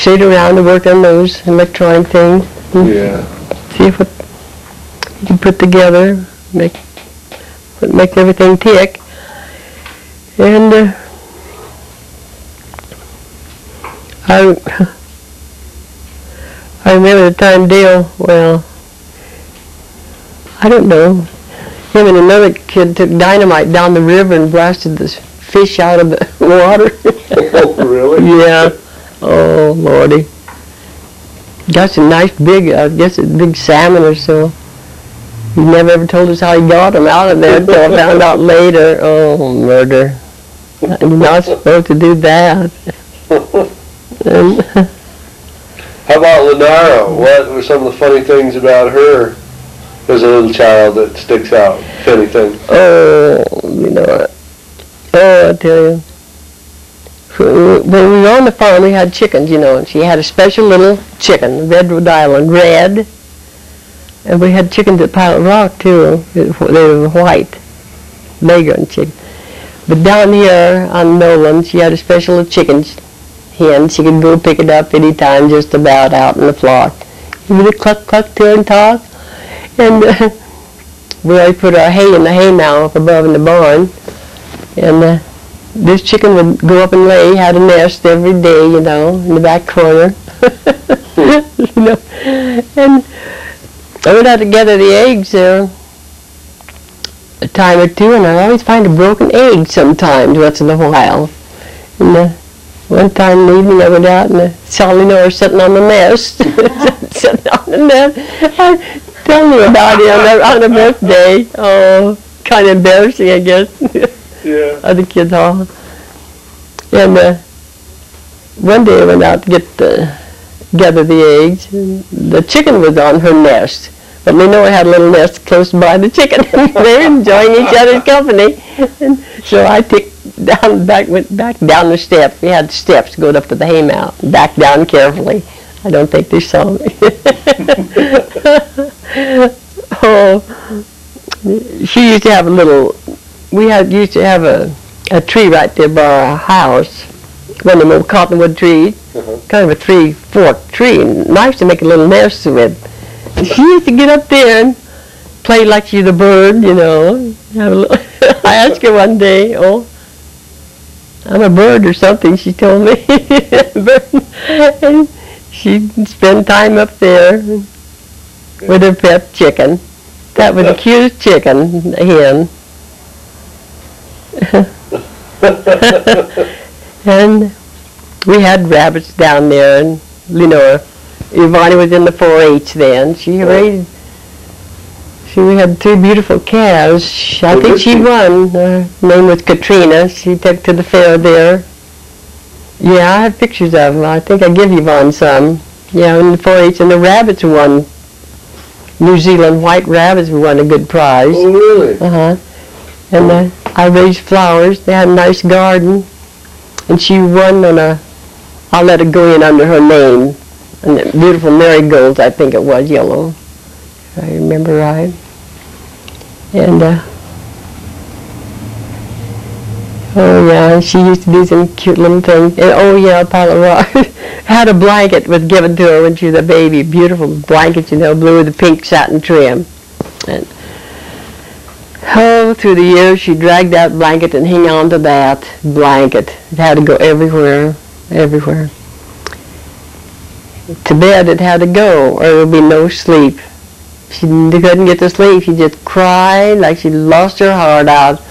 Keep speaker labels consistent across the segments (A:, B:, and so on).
A: sit around and work on those electronic things.
B: Yeah.
A: See what you can put together, make everything tick. And I remember the time Dale, well, I don't know, him and another kid took dynamite down the river and blasted this fish out of the water.
B: Oh, really?
A: Yeah. Oh, Lordy. Got some nice big, I guess a big salmon or so. He never ever told us how he got them out of there until I found out later. Oh, murder. You're not supposed to do that. And
B: how about Lenora? What were some of the funny things about her as a little child that sticks out, if anything?
A: oh, Lenora. Oh, I tell you. When we were on the farm, we had chickens, you know, and she had a special little chicken, red Rhode Island, red. And we had chickens at Pilot Rock, too. They were white, Leghorn chicken. But down here on Nolan, she had a special chicken hen. She could go pick it up any time, just about out in the flock. You would cluck, cluck to her and talk. And we always put our hay in the hay mow up above in the barn. And this chicken would go up and lay, had a nest every day, you know, in the back corner. You know. And I would have to gather the eggs there a time or two, and I always find a broken egg sometimes, once in a while. And one time in the evening I went out and I saw Lenora sitting on the nest. Sitting on the nest. Tell me about it on her birthday. Oh, kind of embarrassing, I guess.
B: Yeah.
A: Other kids all. And one day I went out to gather the eggs, and the chicken was on her nest. But Lenora had a little nest close by the chicken. They were enjoying each other's company. And so I went back down the steps. We had steps going up to the hay mow. Back down carefully. I don't think they saw me. Oh, she used to have a little. Used to have a tree right there by our house. One of them old cottonwood trees. Kind of a three-forked tree. And nice to make a little nest with. And she used to get up there and play like she's a bird, you know. I asked her one day, oh, I'm a bird or something, she told me. And she'd spend time up there with her pet chicken. That was the cutest chicken, a hen. And we had rabbits down there, and Lenora. Yvonne was in the 4-H then. We had 3 beautiful calves. I think she won. Her name was Katrina. She took to the fair there. Yeah, I have pictures of them. I think I give Yvonne some. Yeah, in the 4-H, and the rabbits won. New Zealand white rabbits won a good prize.
B: Oh, really?
A: Uh-huh. And I raised flowers. They had a nice garden. And she won on I'll let it go in under her name. And the beautiful marigolds, I think it was, yellow, if I remember right. And, oh yeah, she used to do some cute little things. And oh yeah, Pilot Rock had a blanket was given to her when she was a baby. Beautiful blanket, you know, blue with a pink satin trim. And through the years, she dragged that blanket and hung on to that blanket. It had to go everywhere, everywhere. To bed it had to go, or there would be no sleep. She couldn't get to sleep. She just cried like she lost her heart out.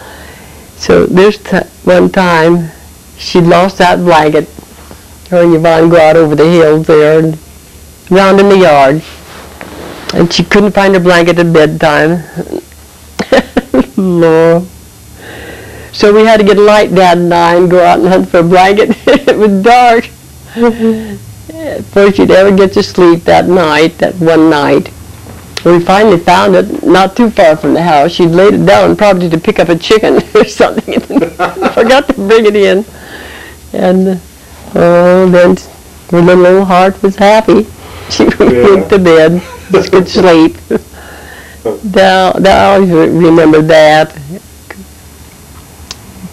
A: So this one time, she lost that blanket. Her and Yvonne go out over the hills there and round in the yard. And she couldn't find her blanket at bedtime. Lord. So we had to get a light, Dad and I, and go out and hunt for a blanket. It was dark. Before she'd ever get to sleep that night, that one night. We finally found it not too far from the house. She'd laid it down probably to pick up a chicken or something. Forgot to bring it in. And then her little old heart was happy. She went to bed, just could sleep. I always remember that.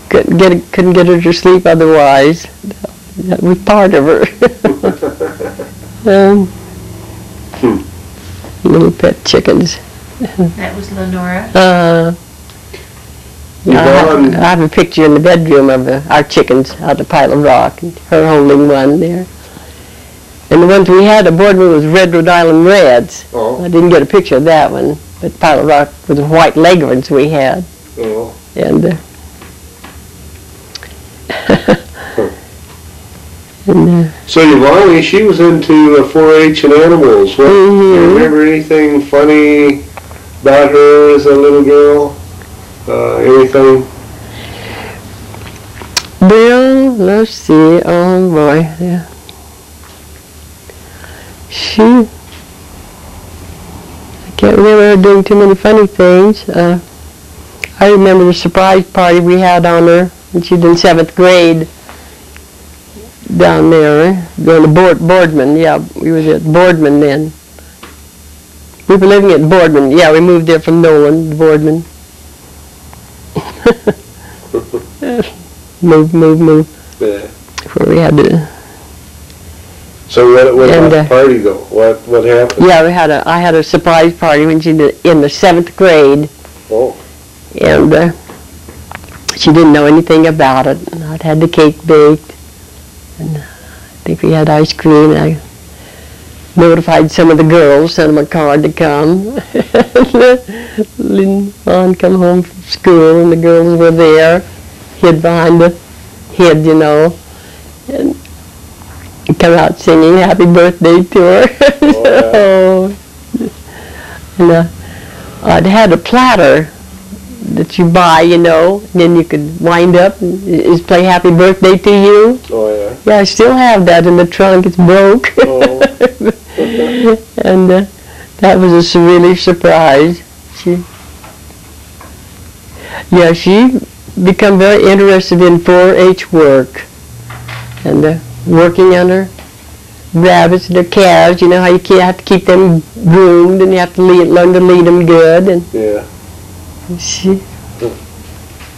A: Couldn't get her to sleep otherwise. That was part of her. Little pet chickens.
C: That was Lenora.
B: Yvonne.
A: I have a picture in the bedroom of our chickens out of Pile of Rock, and her holding one there. And the ones we had aboard me was Red Rhode Island Reds.
B: Oh.
A: I didn't get a picture of that one, but Pile of Rock was the white leghorns we had.
B: Oh.
A: And, and
B: So Yvonne, she was into 4-H and animals. What, do you remember anything funny about her as a little girl? Anything?
A: well, let's see. Oh boy, yeah. I can't remember her doing too many funny things. I remember the surprise party we had on her when she was in 7th grade down there, going to Boardman. Yeah, we was at Boardman then. We were living at Boardman. Yeah, we moved there from Nolan to Boardman. move.
B: Yeah.
A: Where we had to.
B: So what
A: And,
B: about the party though? What happened?
A: Yeah, I had a surprise party when she was in the 7th grade.
B: Oh.
A: And she didn't know anything about it. And I'd had the cake baked, and I think we had ice cream. And I notified some of the girls, sent them a card to come. Yvonne come home from school, and the girls were there, hid behind the head, you know, and come out singing "Happy Birthday" to her.
B: Oh, yeah.
A: And I'd had a platter that you buy, you know, and then you could wind up and just play "Happy Birthday" to you.
B: Oh yeah.
A: Yeah, I still have that in the trunk. It's broke.
B: Oh.
A: And that was a really surprise. She become very interested in 4-H work and working on her rabbits and her calves. You know how you have to keep them groomed and you have to learn to lead them good. And
B: Yeah.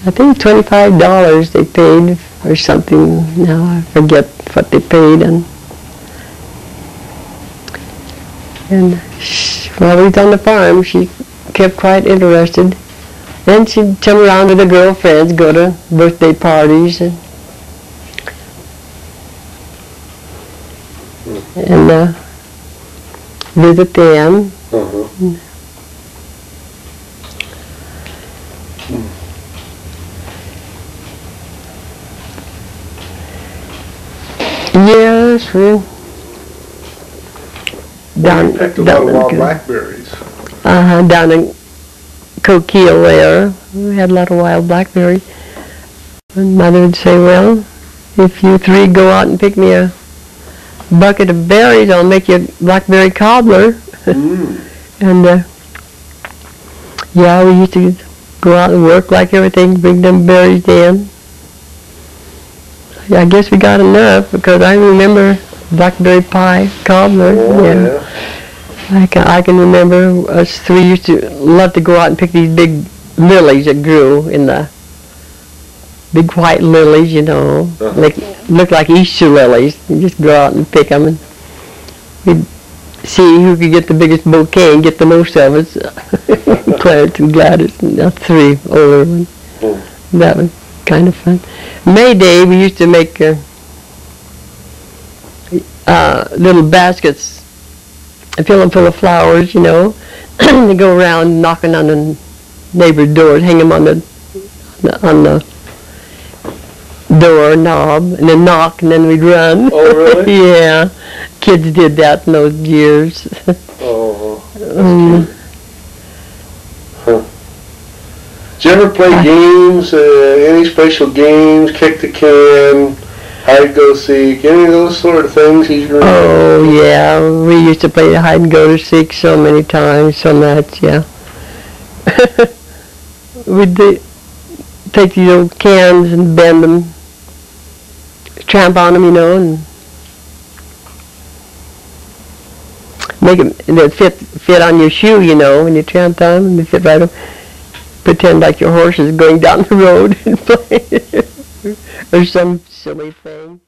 A: I think $25 they paid or something. Now I forget what they paid. And while we was on the farm, she kept quite interested. Then she'd come around with her girlfriends, go to birthday parties, and visit them.
B: Uh-huh.
A: Yes, we
D: We picked a lot of wild blackberries.
A: down in Coquille there. We had a lot of wild blackberries. And Mother would say, well, if you three go out and pick me a bucket of berries, I'll make you a blackberry cobbler. And yeah, we used to go out and work like everything, bring them berries in. I guess we got enough because I remember blackberry pie cobbler.
B: Oh,
A: yeah. I can remember us three used to love to go out and pick these big lilies that grew in the big white lilies, you know. They looked like Easter lilies. You just go out and pick them, and we'd see who could get the biggest bouquet and get the most of us. Clarence and Gladys, and the three older ones. That was kind of fun. May Day, we used to make little baskets and fill them full of flowers, you know. They go around knocking on the neighbor's doors, hang them on the door knob, and then knock, and then we'd run.
B: Oh, really?
A: Yeah. Kids did that in those years.
B: Oh. Did you ever play games, any special games, kick the can, hide go seek, any of those sort of things you remember?
A: Oh, yeah. We used to play hide and go to seek so many times, so much, yeah. We'd take these old cans and bend them, tramp on them, you know, and make them, and they'd fit on your shoe, you know, when you tramped on them, and they fit right up. Pretend like your horse is going down the road and play or some silly thing.